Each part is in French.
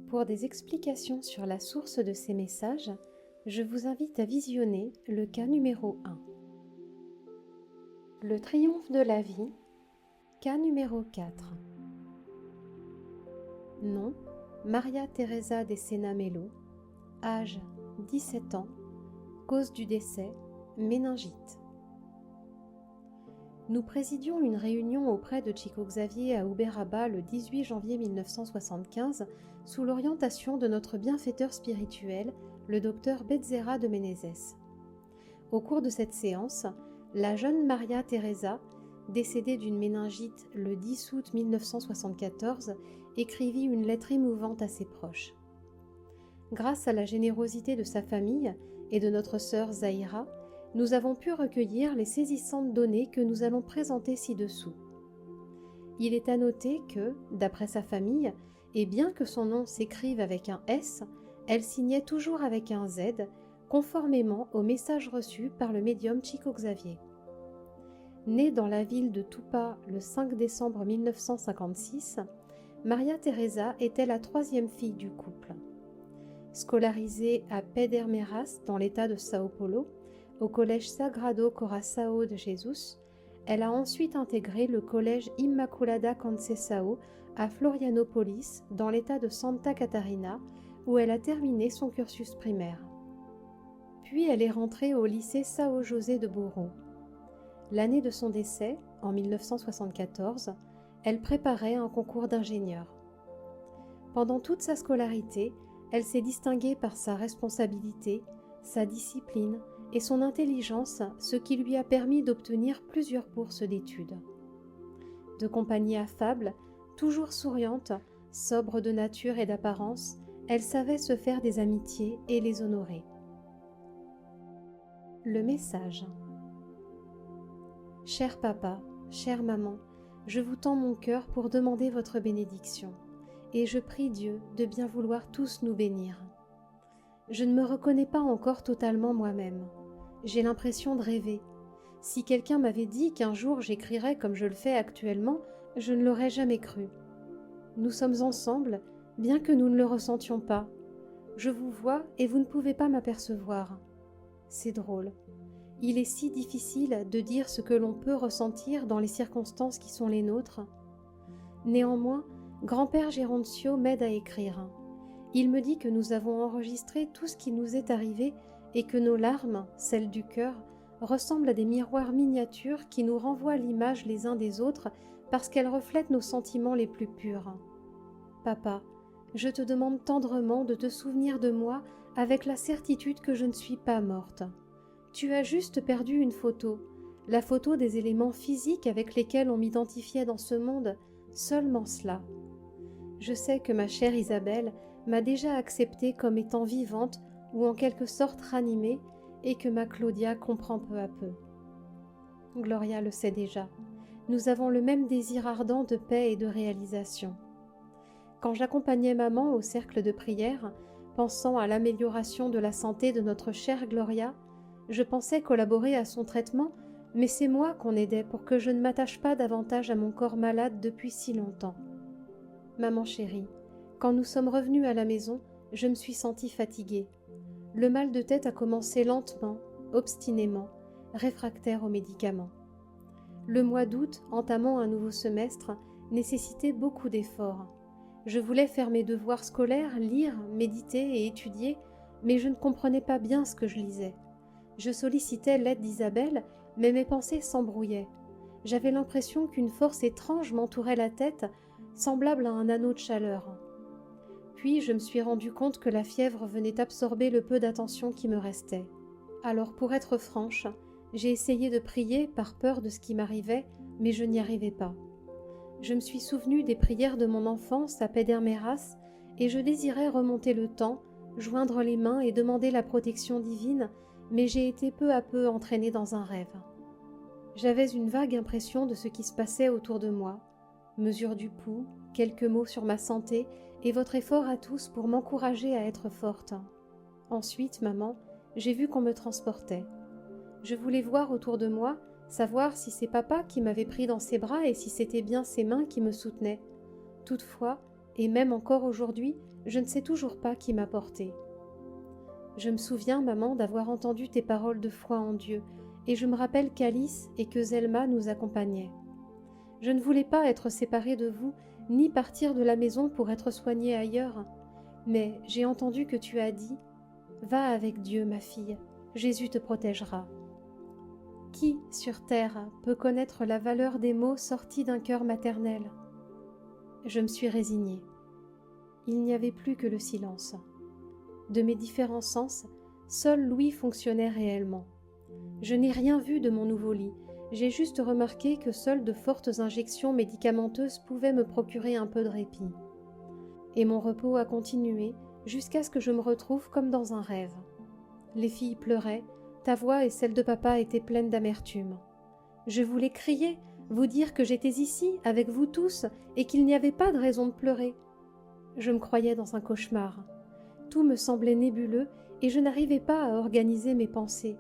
Pour des explications sur la source de ces messages, je vous invite à visionner le cas numéro 1. Le triomphe de la vie, cas numéro 4. Nom, Maria Teresa de Sena Melo. Âge, 17 ans. Cause du décès, méningite. Nous présidions une réunion auprès de Chico Xavier à Uberaba le 18 janvier 1975 sous l'orientation de notre bienfaiteur spirituel, le docteur Betzera de Menezes. Au cours de cette séance, la jeune Maria Teresa, décédée d'une méningite le 10 août 1974, écrivit une lettre émouvante à ses proches. Grâce à la générosité de sa famille et de notre sœur Zahira, nous avons pu recueillir les saisissantes données que nous allons présenter ci-dessous. Il est à noter que, d'après sa famille, et bien que son nom s'écrive avec un S, elle signait toujours avec un Z, conformément au message reçu par le médium Chico Xavier. Née dans la ville de Tupa le 5 décembre 1956, Maria Teresa était la troisième fille du couple. Scolarisée à Pederneiras dans l'état de São Paulo, au collège Sagrado Coração de Jesus, elle a ensuite intégré le collège Immaculada Conceição à Florianópolis dans l'état de Santa Catarina, où elle a terminé son cursus primaire. Puis elle est rentrée au lycée São José de Bourão. L'année de son décès, en 1974, elle préparait un concours d'ingénieur. Pendant toute sa scolarité, elle s'est distinguée par sa responsabilité, sa discipline et son intelligence, ce qui lui a permis d'obtenir plusieurs bourses d'études. De compagnie affable, toujours souriante, sobre de nature et d'apparence, elle savait se faire des amitiés et les honorer. Le message. Cher papa, chère maman, je vous tends mon cœur pour demander votre bénédiction, et je prie Dieu de bien vouloir tous nous bénir. Je ne me reconnais pas encore totalement moi-même. J'ai l'impression de rêver. Si quelqu'un m'avait dit qu'un jour j'écrirais comme je le fais actuellement, je ne l'aurais jamais cru. Nous sommes ensemble, bien que nous ne le ressentions pas. Je vous vois et vous ne pouvez pas m'apercevoir. C'est drôle. Il est si difficile de dire ce que l'on peut ressentir dans les circonstances qui sont les nôtres. Néanmoins, grand-père Géroncio m'aide à écrire. Il me dit que nous avons enregistré tout ce qui nous est arrivé et que nos larmes, celles du cœur, ressemblent à des miroirs miniatures qui nous renvoient l'image les uns des autres parce qu'elles reflètent nos sentiments les plus purs. Papa, je te demande tendrement de te souvenir de moi avec la certitude que je ne suis pas morte. Tu as juste perdu une photo, la photo des éléments physiques avec lesquels on m'identifiait dans ce monde, seulement cela. Je sais que ma chère Isabelle m'a déjà acceptée comme étant vivante ou en quelque sorte ranimée et que ma Claudia comprend peu à peu. Gloria le sait déjà. Nous avons le même désir ardent de paix et de réalisation. Quand j'accompagnais maman au cercle de prière, pensant à l'amélioration de la santé de notre chère Gloria, je pensais collaborer à son traitement, mais c'est moi qu'on aidait pour que je ne m'attache pas davantage à mon corps malade depuis si longtemps. Maman chérie, quand nous sommes revenus à la maison, je me suis sentie fatiguée. Le mal de tête a commencé lentement, obstinément, réfractaire aux médicaments. Le mois d'août, entamant un nouveau semestre, nécessitait beaucoup d'efforts. Je voulais faire mes devoirs scolaires, lire, méditer et étudier, mais je ne comprenais pas bien ce que je lisais. Je sollicitais l'aide d'Isabelle, mais mes pensées s'embrouillaient. J'avais l'impression qu'une force étrange m'entourait la tête, semblable à un anneau de chaleur. Puis je me suis rendu compte que la fièvre venait absorber le peu d'attention qui me restait. Alors pour être franche, j'ai essayé de prier par peur de ce qui m'arrivait, mais je n'y arrivais pas. Je me suis souvenue des prières de mon enfance à Pederneiras et je désirais remonter le temps, joindre les mains et demander la protection divine, mais j'ai été peu à peu entraînée dans un rêve. J'avais une vague impression de ce qui se passait autour de moi. Mesure du pouls, quelques mots sur ma santé et votre effort à tous pour m'encourager à être forte. Ensuite, maman, j'ai vu qu'on me transportait. Je voulais voir autour de moi, savoir si c'est papa qui m'avait pris dans ses bras et si c'était bien ses mains qui me soutenaient. Toutefois, et même encore aujourd'hui, je ne sais toujours pas qui m'a portée. Je me souviens, maman, d'avoir entendu tes paroles de foi en Dieu, et je me rappelle qu'Alice et que Zelma nous accompagnaient. Je ne voulais pas être séparée de vous, ni partir de la maison pour être soignée ailleurs, mais j'ai entendu que tu as dit « Va avec Dieu, ma fille, Jésus te protégera ». Qui, sur terre, peut connaître la valeur des mots sortis d'un cœur maternel ? Je me suis résignée. Il n'y avait plus que le silence. De mes différents sens, seul l'ouïe fonctionnait réellement. Je n'ai rien vu de mon nouveau lit, j'ai juste remarqué que seules de fortes injections médicamenteuses pouvaient me procurer un peu de répit. Et mon repos a continué jusqu'à ce que je me retrouve comme dans un rêve. Les filles pleuraient, ta voix et celle de papa étaient pleines d'amertume. Je voulais crier, vous dire que j'étais ici, avec vous tous, et qu'il n'y avait pas de raison de pleurer. Je me croyais dans un cauchemar. Tout me semblait nébuleux et je n'arrivais pas à organiser mes pensées.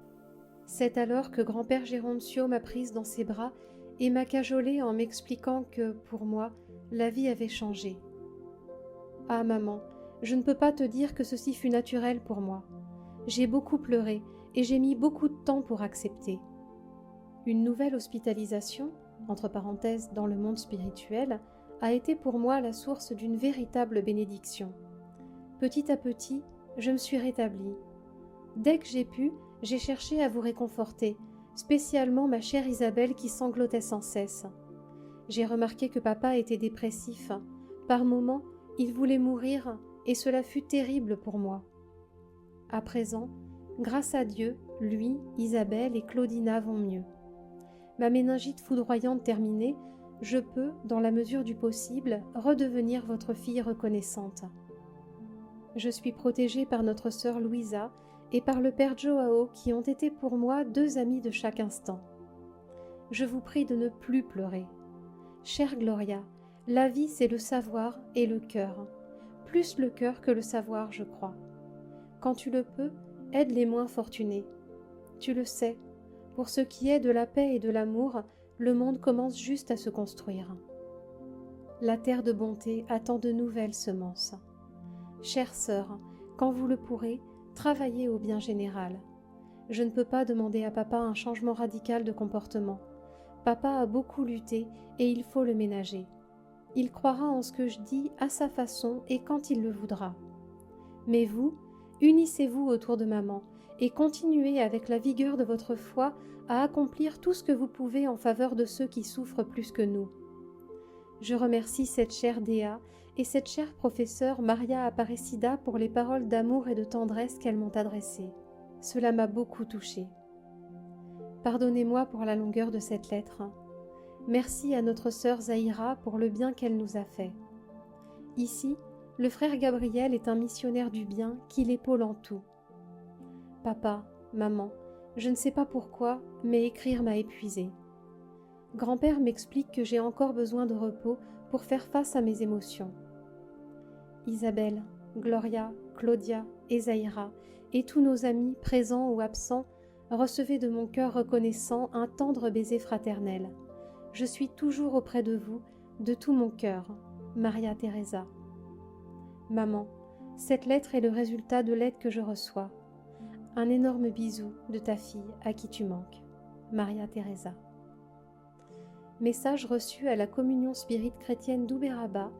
C'est alors que grand-père Géroncio m'a prise dans ses bras et m'a cajolée en m'expliquant que, pour moi, la vie avait changé. Ah maman, je ne peux pas te dire que ceci fut naturel pour moi. J'ai beaucoup pleuré et j'ai mis beaucoup de temps pour accepter. Une nouvelle hospitalisation, entre parenthèses dans le monde spirituel, a été pour moi la source d'une véritable bénédiction. Petit à petit, je me suis rétablie. Dès que j'ai pu, j'ai cherché à vous réconforter, spécialement ma chère Isabelle qui sanglotait sans cesse. J'ai remarqué que papa était dépressif. Par moments, il voulait mourir et cela fut terrible pour moi. À présent, grâce à Dieu, lui, Isabelle et Claudina vont mieux. Ma méningite foudroyante terminée, je peux, dans la mesure du possible, redevenir votre fille reconnaissante. Je suis protégée par notre sœur Louisa et par le père Joao qui ont été pour moi 2 amis de chaque instant. Je vous prie de ne plus pleurer. Chère Gloria, la vie c'est le savoir et le cœur. Plus le cœur que le savoir, je crois. Quand tu le peux, aide les moins fortunés. Tu le sais, pour ce qui est de la paix et de l'amour, le monde commence juste à se construire. La terre de bonté attend de nouvelles semences. Chère sœur, quand vous le pourrez, travaillez au bien général. Je ne peux pas demander à papa un changement radical de comportement. Papa a beaucoup lutté et il faut le ménager. Il croira en ce que je dis à sa façon et quand il le voudra. Mais vous, unissez-vous autour de maman et continuez avec la vigueur de votre foi à accomplir tout ce que vous pouvez en faveur de ceux qui souffrent plus que nous. Je remercie cette chère Déa et cette chère professeure Maria Aparecida pour les paroles d'amour et de tendresse qu'elles m'ont adressées. Cela m'a beaucoup touchée. Pardonnez-moi pour la longueur de cette lettre. Merci à notre sœur Zahira pour le bien qu'elle nous a fait. Ici, le frère Gabriel est un missionnaire du bien qui l'épaule en tout. Papa, maman, je ne sais pas pourquoi, mais écrire m'a épuisée. Grand-père m'explique que j'ai encore besoin de repos pour faire face à mes émotions. Isabelle, Gloria, Claudia et Zahira et tous nos amis, présents ou absents, recevez de mon cœur reconnaissant un tendre baiser fraternel. Je suis toujours auprès de vous, de tout mon cœur. Maria Teresa. Maman, cette lettre est le résultat de l'aide que je reçois. Un énorme bisou de ta fille à qui tu manques. Maria Teresa. Message reçu à la communion spirite chrétienne d'Uberaba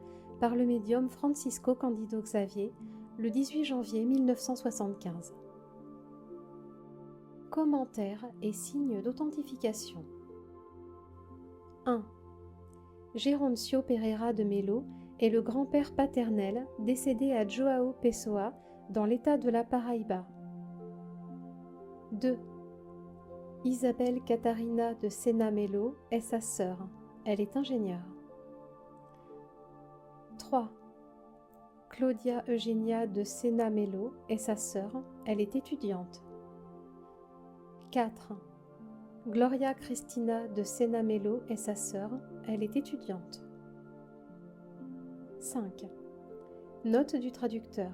par le médium Francisco Candido Xavier le 18 janvier 1975. Commentaires et signes d'authentification. 1. Geroncio Pereira de Melo est le grand-père paternel décédé à João Pessoa dans l'état de la Paraíba. 2. Isabelle Catarina de Sena Melo est sa sœur. Elle est ingénieure. 3. Claudia Eugenia de Sena Melo est sa sœur. Elle est étudiante. 4. Gloria Cristina de Sena Melo est sa sœur. Elle est étudiante. 5. Note du traducteur.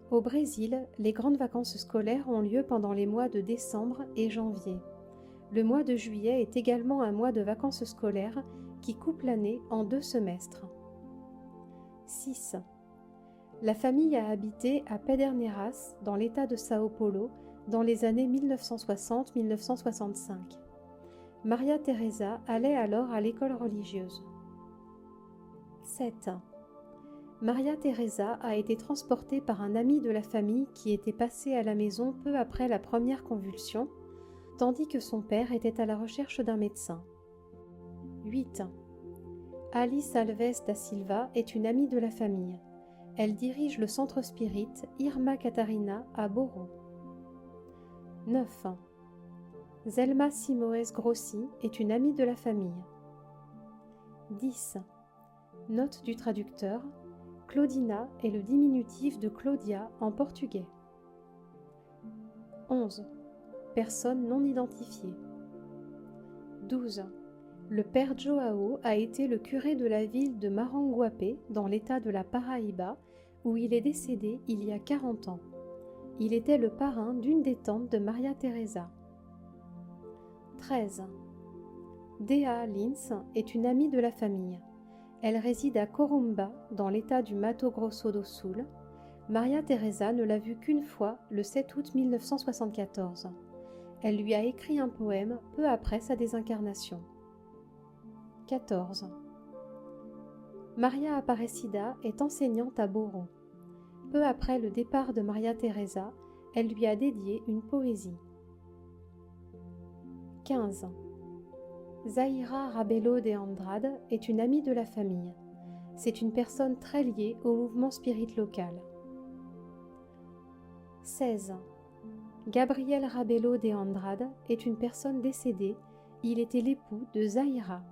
Au Brésil, les grandes vacances scolaires ont lieu pendant les mois de décembre et janvier. Le mois de juillet est également un mois de vacances scolaires qui coupe l'année en 2 semestres. 6. La famille a habité à Pederneiras, dans l'État de Sao Paulo, dans les années 1960-1965. Maria Teresa allait alors à l'école religieuse. 7. Maria Teresa a été transportée par un ami de la famille qui était passé à la maison peu après la première convulsion, tandis que son père était à la recherche d'un médecin. 8. Alice Alves da Silva est une amie de la famille. Elle dirige le centre spirit Irma Catarina à Boro. 9. Zelma Simoes Grossi est une amie de la famille. 10. Note du traducteur: Claudina est le diminutif de Claudia en portugais. 11. Personne non identifiée. 12. Le père Joao a été le curé de la ville de Maranguape, dans l'état de la Paraíba, où il est décédé il y a 40 ans. Il était le parrain d'une des tantes de Maria Teresa. 13. Dea Lins est une amie de la famille. Elle réside à Corumba, dans l'état du Mato Grosso do Sul. Maria Teresa ne l'a vue qu'une fois, le 7 août 1974. Elle lui a écrit un poème peu après sa désincarnation. 14. Maria Aparecida est enseignante à Boro. Peu après le départ de Maria Teresa, elle lui a dédié une poésie. 15. Zaira Rabelo de Andrade est une amie de la famille. C'est une personne très liée au mouvement spirit local. 16. Gabriel Rabelo de Andrade est une personne décédée. Il était l'époux de Zaira.